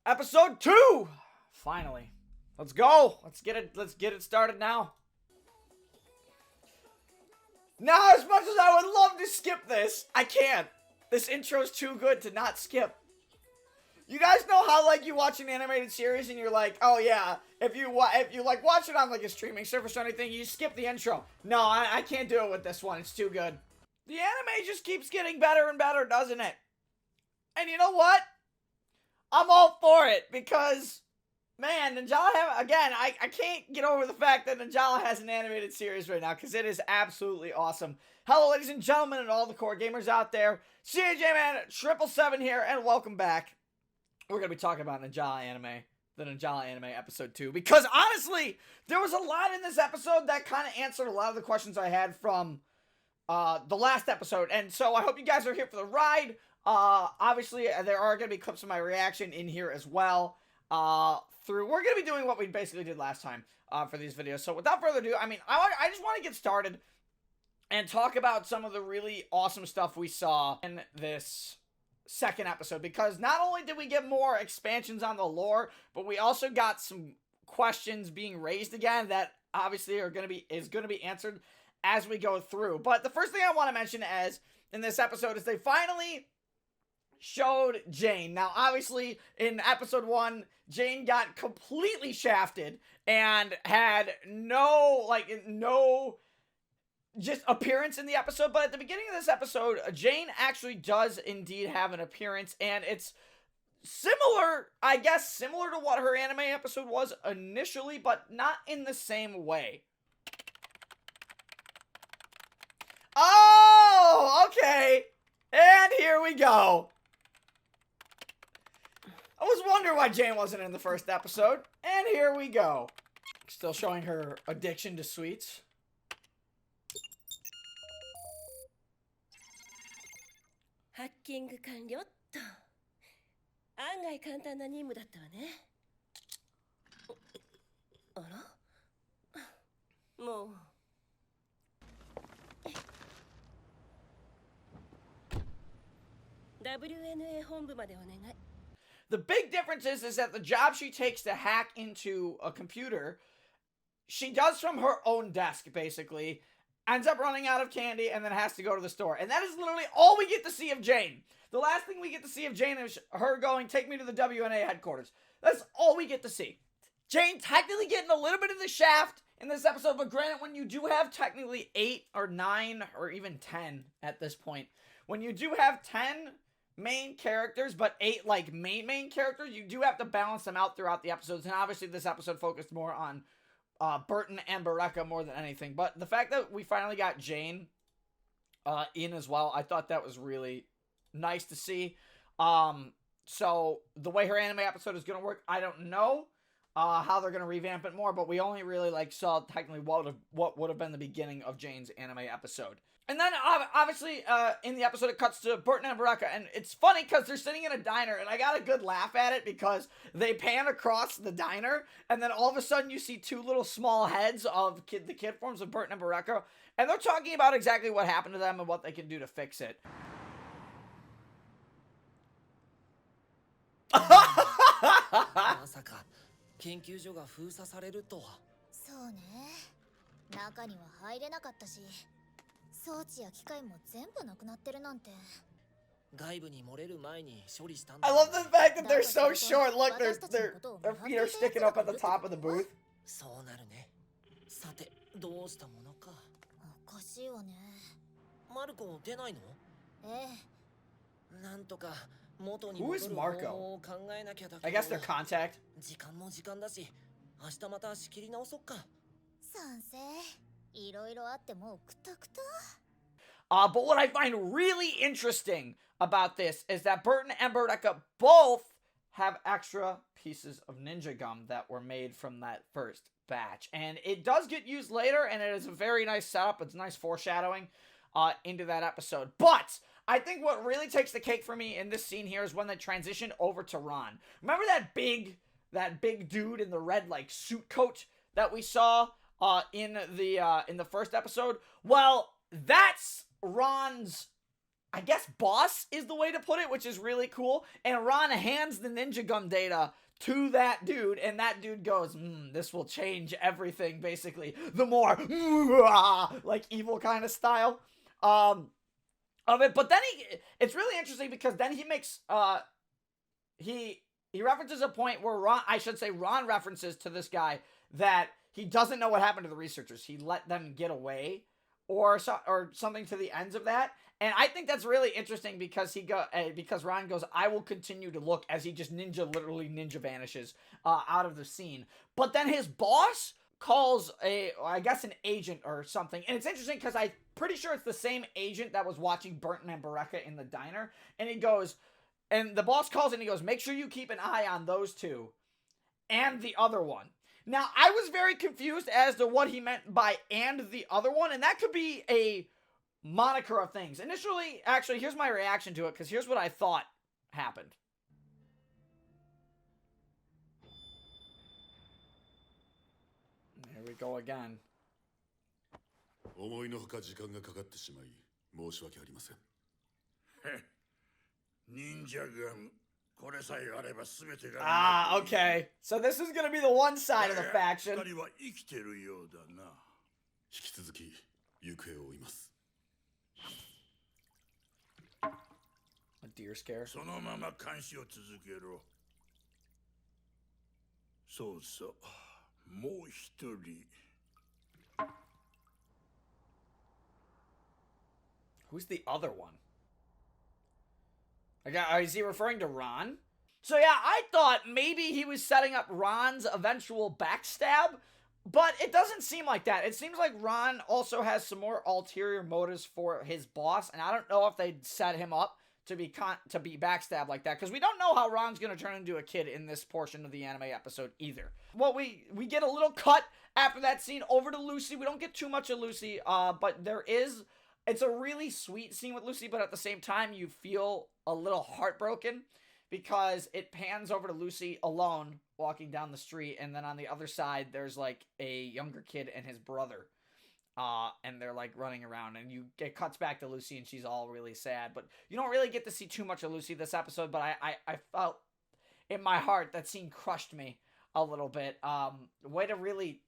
Episode 2! Finally. Let's go. Let's get it started now. Now, as much as I would love to skip this, I can't. This intro's too good to not skip. You guys know how, like, you watch an animated series and you're like, oh yeah, if you like watch it on like a streaming service or anything, you skip the intro. No, I can't do it with this one. It's too good. The anime just keeps getting better and better, doesn't it? And you know what? I'm all for it because, man, Ninjala again, I can't get over the fact that Ninjala has an animated series right now because it is absolutely awesome. Hello, ladies and gentlemen, and all the core gamers out there. CJ Man 777 here, and welcome back. We're going to be talking about Ninjala anime, the Ninjala anime episode 2, because honestly, there was a lot in this episode that kind of answered a lot of the questions I had from the last episode, and so I hope you guys are here for the ride. Obviously, there are going to be clips of my reaction in here as well. We're going to be doing what we basically did last time for these videos. So without further ado, I just want to get started and talk about some of the really awesome stuff we saw in this second episode, because not only did we get more expansions on the lore, but we also got some questions being raised again that obviously is going to be answered as we go through. But the first thing I want to mention in this episode is they finally showed Jane. Now, obviously, in episode 1, Jane got completely shafted and had no just appearance in the episode, but at the beginning of this episode, Jane actually does indeed have an appearance, and it's similar to what her anime episode was initially, but not in the same way. Oh, okay. And here we go. I was wondering why Jane wasn't in the first episode, and here we go. Still showing her addiction to sweets. ハッキング完了っと。案外簡単な任務だったわね。あら？もう。WNA 本部までお願い。 The big difference is that the job she takes to hack into a computer, she does from her own desk, basically. Ends up running out of candy and then has to go to the store. And that is literally all we get to see of Jane. The last thing we get to see of Jane is her going, take me to the WNA headquarters. That's all we get to see. Jane technically getting a little bit of the shaft in this episode, but granted, when you do have technically 8 or 9 or even 10 at this point, when you do have 10 main characters, but 8 like main characters, you do have to balance them out throughout the episodes. And obviously this episode focused more on Burton and Berecca more than anything. But the fact that we finally got Jane in as well, I thought that was really nice to see. So the way her anime episode is going to work, I don't know how they're going to revamp it more, but we only really saw technically what would have been the beginning of Jane's anime episode. And then, obviously, in the episode, it cuts to Burton and Berecca, and it's funny because they're sitting in a diner, and I got a good laugh at it because they pan across the diner, and then all of a sudden you see 2 little small heads of the kid forms of Burton and Berecca, and they're talking about exactly what happened to them and what they can do to fix it. まさか研究所が封鎖されるとは。そうね。中には入れなかったし、装置や機械も全部なくなってるなんて。外部に漏れる前に処理したんだ。 I love the fact that they're so short. Look, their feet are sticking up at the top of the booth. そうなるね。さて、どうしたものか。おかしいわね。マルコ出ないの？ええ。なんとか元に Who 戻 is る方 Marco? 法を考えなきゃだけど。 I guess their contact. 時間も時間だし、明日また仕切り直そっか。賛成。いろいろあってもうクタクタ。 But what I find really interesting about this is that Burton and Berecca both have extra pieces of ninja gum that were made from that first batch. And it does get used later, and it is a very nice setup. It's nice foreshadowing into that episode. But I think what really takes the cake for me in this scene here is when they transitioned over to Ron. Remember that big dude in the red suit coat that we saw in the first episode? Well, that's Ron's, I guess boss is the way to put it, which is really cool. And Ron hands the ninja gum data to that dude, and that dude goes, this will change everything, basically. The more, like, evil kind of style, of it. But then it's really interesting because then he makes, he references a point where Ron references to this guy that he doesn't know what happened to the researchers. He let them get away or something to the ends of that. And I think that's really interesting because because Ron goes, I will continue to look, as he just literally ninja vanishes out of the scene. But then his boss calls I guess an agent or something. And it's interesting because I'm pretty sure it's the same agent that was watching Burton and Berecca in the diner. And he goes, and the boss calls and he goes, make sure you keep an eye on those two and the other one. Now, I was very confused as to what he meant by and the other one. And that could be a moniker of things. Initially, actually, here's my reaction to it, because here's what I thought happened. Here we go again. 思いのほか時間がかかってしまい申し訳ありません。忍者ガム、これさえあれば全てが。Ah, okay. So this is gonna be the one side of the faction. 二人は生きてるようだな。引き続き行方を追います。A deer scare. そのまま監視を続けろ。そうそう。もう一人。Who's the other one? Is he referring to Ron? So yeah, I thought maybe he was setting up Ron's eventual backstab, but it doesn't seem like that. It seems like Ron also has some more ulterior motives for his boss, and I don't know if they'd set him up to be backstabbed like that, because we don't know how Ron's going to turn into a kid in this portion of the anime episode either. Well, we get a little cut after that scene over to Lucy. We don't get too much of Lucy, but it's a really sweet scene with Lucy, but at the same time, you feel a little heartbroken because it pans over to Lucy alone walking down the street, and then on the other side, there's like a younger kid and his brother. And they're like running around, and it cuts back to Lucy, and she's all really sad. But you don't really get to see too much of Lucy this episode. But I felt in my heart that scene crushed me a little bit. Way to really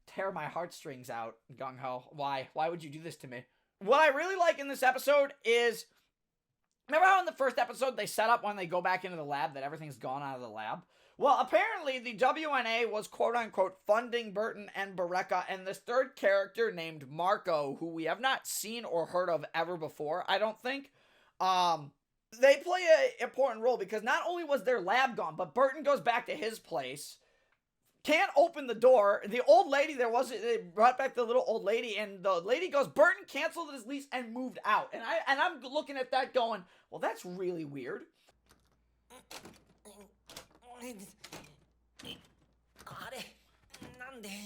tear my heartstrings out, Gung Ho. Why would you do this to me? What I really like in this episode is, remember how in the first episode they set up when they go back into the lab that everything's gone out of the lab? Well, apparently the WNA was quote-unquote funding Burton and Berecca, and this third character named Marco, who we have not seen or heard of ever before, I don't think. They play an important role because not only was their lab gone, but Burton goes back to his place, can't open the door. The old lady they brought back the little old lady, and the lady goes, Burton canceled his lease and moved out. And I'm looking at that going, well, that's really weird. あれなんで騒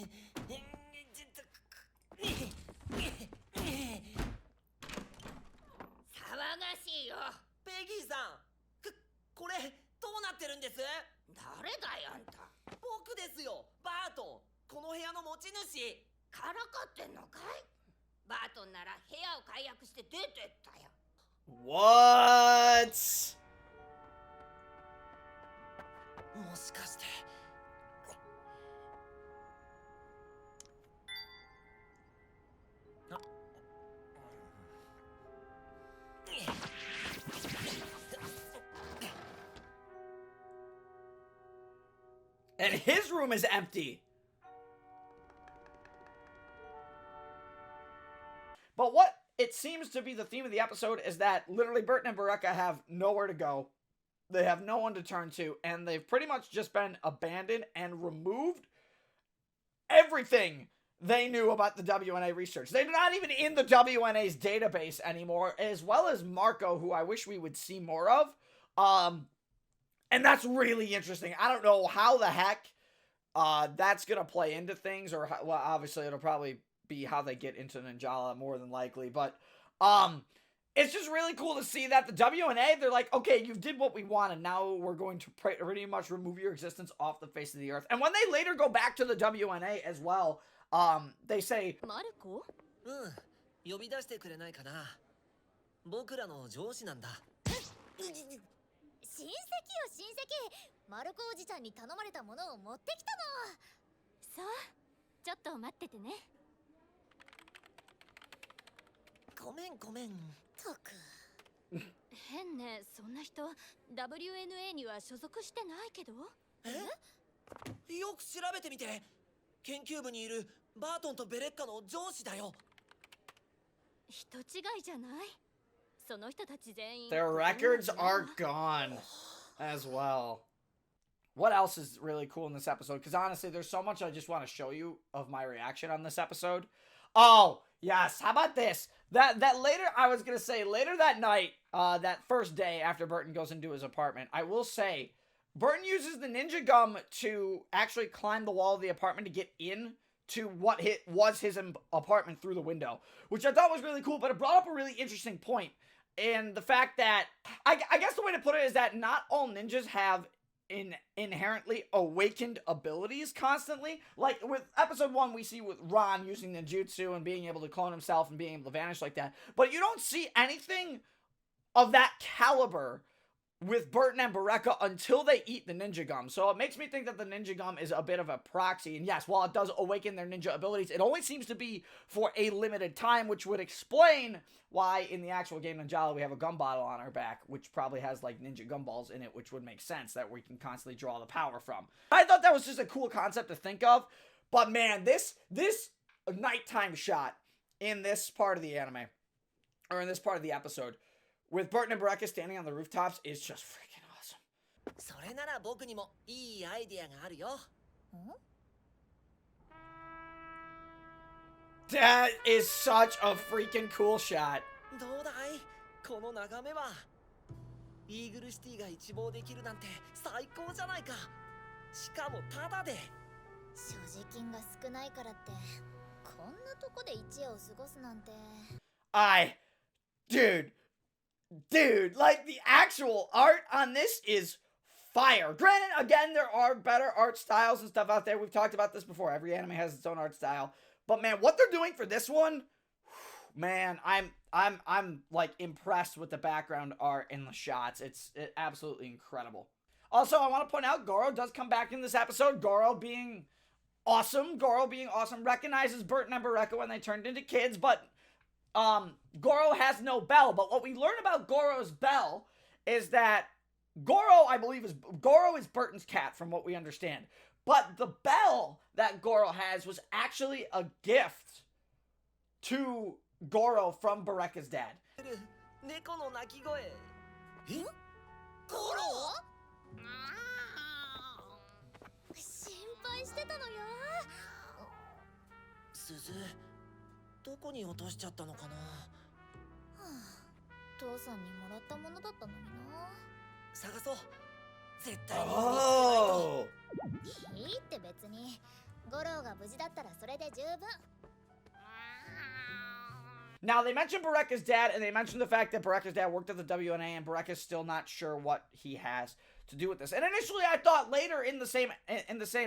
がしいよ。ペギーさんこれどうなってるんです？誰だよあんた。僕ですよ、バートン。この部屋の持ち主。からかってんのかい？バートンなら部屋を解約して出てったよ。What? もしかして。And his room is empty. But what it seems to be the theme of the episode is that literally Burton and Berecca have nowhere to go. They have no one to turn to, and they've pretty much just been abandoned and removed everything they knew about the WNA research. They're not even in the WNA's database anymore, as well as Marco, who I wish we would see more of. And that's really interesting. I don't know how the heck that's going to play into things, or how, well, obviously it'll probably be how they get into Ninjala more than likely, but it's just really cool to see that the WNA, they're like, okay, you did what we wanted, now we're going to pretty much remove your existence off the face of the earth. And when they later go back to the WNA as well, they say, マルコ？呼び出してくれないかな。僕らの上司なんだ。親戚よ親戚。マルコおじちゃんに頼まれたものを持ってきたの。そう、ちょっと待っててね。ごめんごめん。たく変ね、そんな人 WNA には所属してないけど。よく調べてみて。研究部にいるバートンとベレッカの上司だよ。人違いじゃない？その人たち全員 Their records are gone as well. What else is really cool in this episode? Because honestly, there's so much I just want to show you of my reaction on this episode. Oh, yes. How about this? That later, I was going to say, later that night, that first day after Burton goes into his apartment, I will say, Burton uses the ninja gum to actually climb the wall of the apartment to get in to what was his apartment through the window, which I thought was really cool, but it brought up a really interesting point. And the fact that, I guess the way to put it is that not all ninjas have inherently awakened abilities constantly. Like with episode 1, we see with Ron using ninjutsu and being able to clone himself and being able to vanish like that. But you don't see anything of that caliber with Burton and Berecca until they eat the ninja gum. So it makes me think that the ninja gum is a bit of a proxy. And yes, while it does awaken their ninja abilities, it only seems to be for a limited time, which would explain why in the actual game Ninjala we have a gum bottle on our back, which probably has like ninja gumballs in it, which would make sense that we can constantly draw the power from. I thought that was just a cool concept to think of. But man, this nighttime shot in this part of the anime, or in this part of the episode, with Burton and Berecca standing on the rooftops is just freaking awesome. それなら僕にもいいアイディアがあるよ。That is such a freaking cool shot. どうだい？この眺めは。イーグルシティが一望できるなんて最高じゃないか。しかもタダで。所持金が少ないからってこんなとこで一夜を過ごすなんて。Dude, like the actual art on this is fire. Granted, again, there are better art styles and stuff out there. We've talked about this before. Every anime has its own art style. But man, what they're doing for this one, man, I'm like impressed with the background art and the shots. It's absolutely incredible. Also, I want to point out Goro does come back in this episode. Goro being awesome, recognizes Burton and Berecca when they turned into kids, but Goro has no bell. But what we learn about Goro's bell is that Goro is Burton's cat, from what we understand. But the bell that Goro has was actually a gift to Goro from Berecca's dad. 猫の鳴き声。え？ゴロ？心配してたのよ。鈴、どこに落としちゃったのかな。父さんにもらったものだったのにな。探そう。絶対に見つけないと。いいって別に。ゴロが無事だったらそれで十分。Now, they mentioned Berecca's dad, and they mentioned the fact that Berecca's dad worked at the WNA, and Berecca's still not sure what he has to do with this. And initially, I thought later in the same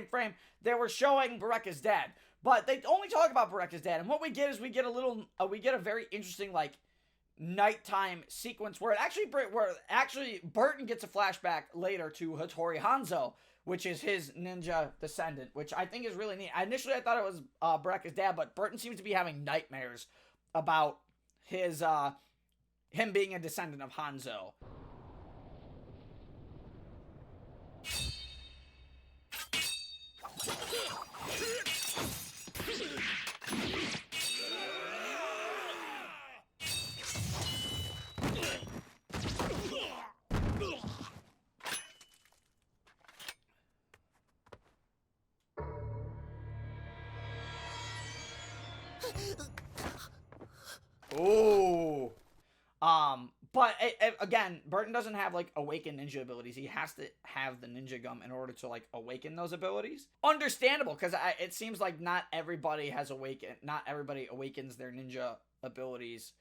frame, they were showing Berecca's dad. But they only talk about Berecca's dad, and what we get is we get a very interesting, like, nighttime sequence where actually Burton gets a flashback later to Hattori Hanzo, which is his ninja descendant, which I think is really neat. Initially, I thought it was Berecca's dad, but Burton seems to be having nightmares about him being a descendant of Hanzo. Ooh. But again, Burton doesn't have like awakened ninja abilities. He has to have the ninja gum in order to like awaken those abilities. Understandable, because it seems like not everybody awakens their ninja abilities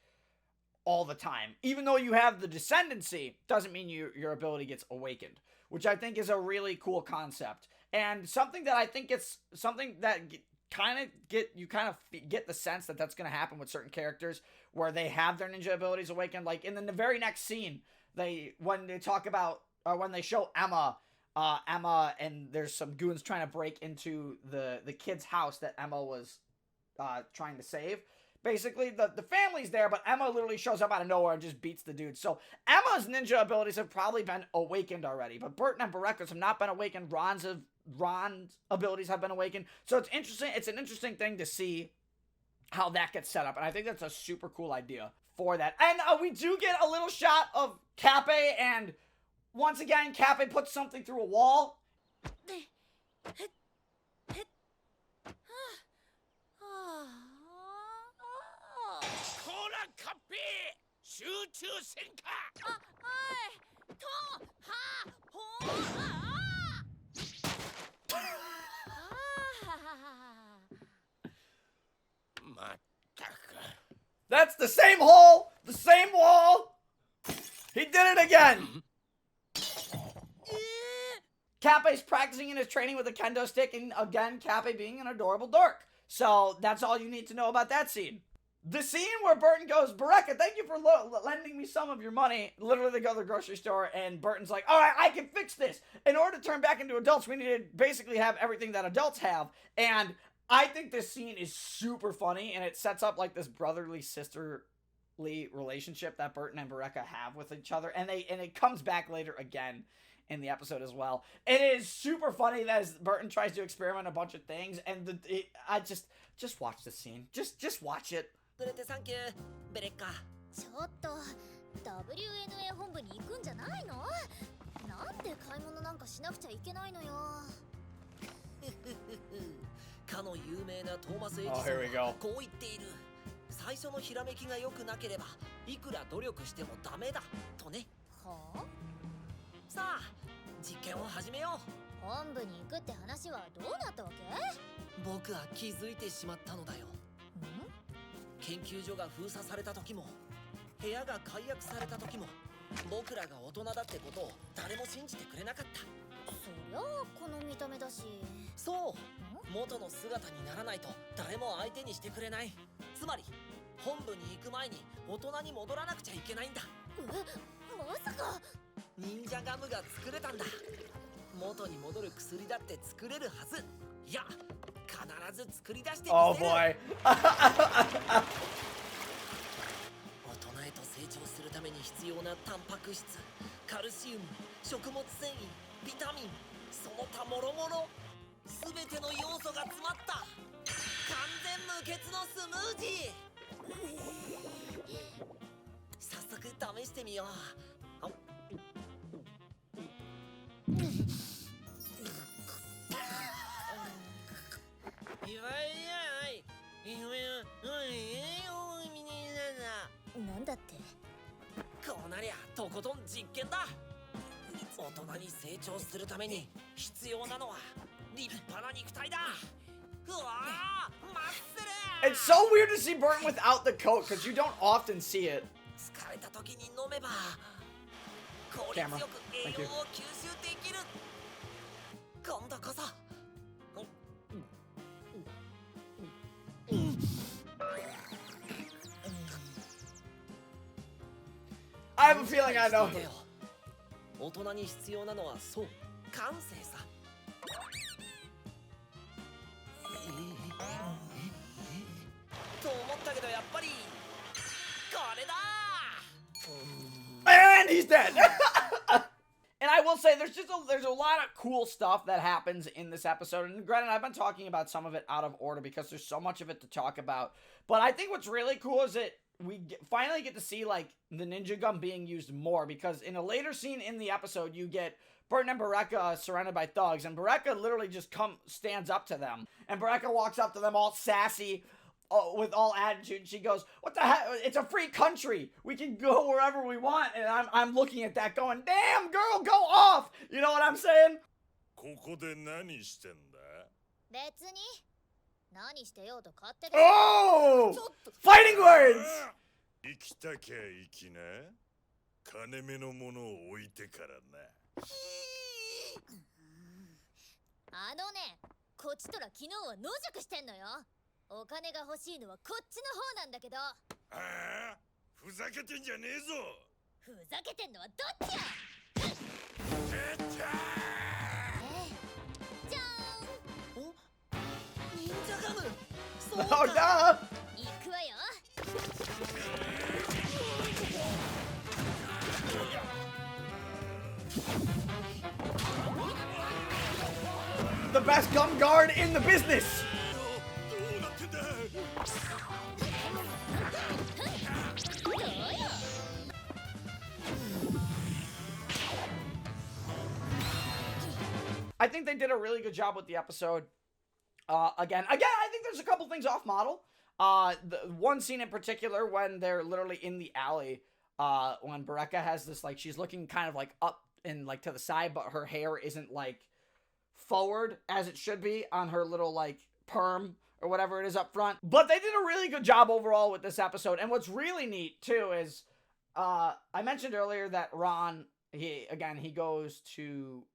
all the time. Even though you have the descendancy, doesn't mean your ability gets awakened, which I think is a really cool concept. And something that kind of get the sense that that's going to happen with certain characters where they have their ninja abilities awakened. Like in the very next scene, when they show Emma and there's some goons trying to break into the kid's house that Emma was trying to save. Basically, the family's there, but Emma literally shows up out of nowhere and just beats the dude. So Emma's ninja abilities have probably been awakened already, but Burton and Berecca's have not been awakened. Ron's abilities have been awakened. So it's interesting. It's an interesting thing to see how that gets set up, and I think that's a super cool idea for that. And we do get a little shot of Cappy, and once again, Cappy puts something through a wall. カッピー集中せんかはいとはほまったく That's the same hole, the same wall. He did it again. Cappy's practicing in his training with a kendo stick, and again, Cappy being an adorable dork. So that's all you need to know about that scene. The scene where Burton goes, Berecca, thank you for lending me some of your money. Literally, they go to the grocery store, and Burton's like, all right, I can fix this. In order to turn back into adults, we need to basically have everything that adults have. And I think this scene is super funny, and it sets up like this brotherly, sisterly relationship that Burton and Berecca have with each other. And it comes back later again in the episode as well. It is super funny that as Burton tries to experiment a bunch of things, and I just watch the scene. Just watch it. くれてサンキューベレッカちょっと WNA 本部に行くんじゃないの？なんで買い物なんかしなくちゃいけないのよ。かの有名なトーマス・エジソン here we go. はこう言っている最初のひらめきが良くなければいくら努力してもダメだとねはあ？さあ実験を始めよう本部に行くって話はどうなったわけ？僕は気づいてしまったのだよ研究所が封鎖された時も部屋が解約された時も僕らが大人だってことを誰も信じてくれなかったそりゃあこの見た目だしそう元の姿にならないと誰も相手にしてくれないつまり本部に行く前に大人に戻らなくちゃいけないんだまさか忍者ガムが作れたんだ元に戻る薬だって作れるはずいや必ず作り出してみせる Oh boy. 大人へと成長するために必要なタンパク質カルシウム食物繊維ビタミンその他もろもろ全ての要素が詰まった完全無欠のスムージー早速試してみようなんだってこうなりゃとことん実験だ大人に成長するために必要なのは立派な肉体だうわーマッスル It's so weird to see Burton without the coat because you don't often see it. 疲れた時に飲めば効率よく栄養を吸収できる今度こそI have a feeling I know. 大人に必要なのはそう感性さと思ったけどやっぱりこれだ And he's dead. And I will say there's a lot of cool stuff that happens in this episode. And granted, I've been talking about some of it out of order because there's so much of it to talk about. But I think what's really cool is that we finally get to see like the ninja gun being used more, because in a later scene in the episode you get Burton and Berecca surrounded by thugs, and Berecca literally just stands up to them, and Berecca walks up to them all sassy with all attitude, and she goes, what the heck, it's a free country, we can go wherever we want. And I'm looking at that going, damn girl, go off, you know what I'm saying? ここで何してんだ別に何してようと勝手で Oh! Fighting words! 生きたきゃ生きな金目のものを置いてからなあのねこっちとら昨日は野宿してんのよ。お金が欲しいのはこっちの方なんだけど。ああ、ふざけてんじゃねえぞ。ふざけてんのはどっちよ。じゃーん。お忍者ガムそう Oh, か duh! 行くわよ。The best gum guard in the business! どうなってんだ。どうよ。I think they did a really good job with the episode. Again, I think there's a couple things off model. The one scene in particular when they're literally in the alley, when Berecca has this, like, she's looking kind of like up and like to the side, but her hair isn't like forward as it should be on her little like perm or whatever it is up front. But they did a really good job overall with this episode. And what's really neat too is, I mentioned earlier that Ron, he goes to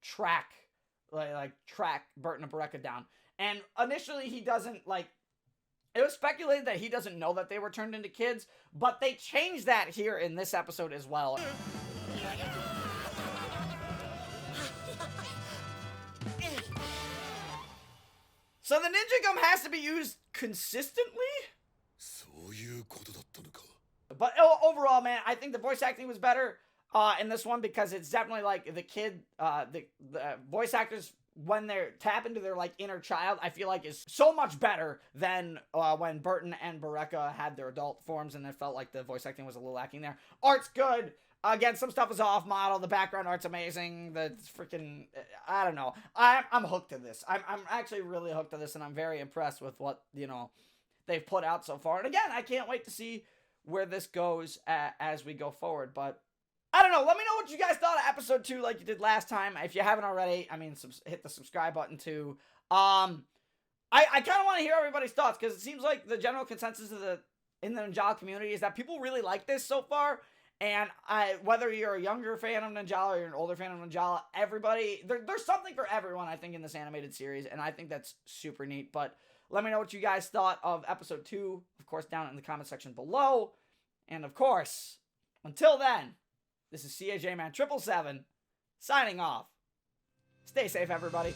track Burton and Berecca down. And initially he doesn't, like, it was speculated that he doesn't know that they were turned into kids, but they changed that here in this episode as well. So the ninja gum has to be used consistently? そういうことだったのか。 But overall, man, I think the voice acting was better in this one because it's definitely like the kid, the voice actors, when they're tap into their like inner child, I feel like is so much better than when Burton and Berecca had their adult forms, and it felt like the voice acting was a little lacking there. Art's good. Again, some stuff is off model. The background art's amazing. The freaking, I don't know. I'm hooked to this. I'm actually really hooked to this, and I'm very impressed with what, you know, they've put out so far. And again, I can't wait to see where this goes as we go forward. But I don't know. Let me know what you guys thought of episode 2 like you did last time. If you haven't already, I mean, hit the subscribe button too. I kind of want to hear everybody's thoughts because it seems like the general consensus in the Ninjala community is that people really like this so far. And whether you're a younger fan of Ninjala or you're an older fan of Ninjala, everybody, there's something for everyone, I think, in this animated series. And I think that's super neat. But let me know what you guys thought of episode 2, of course, down in the comment section below. And of course, until then, this is CAJ Man 777 signing off. Stay safe, everybody.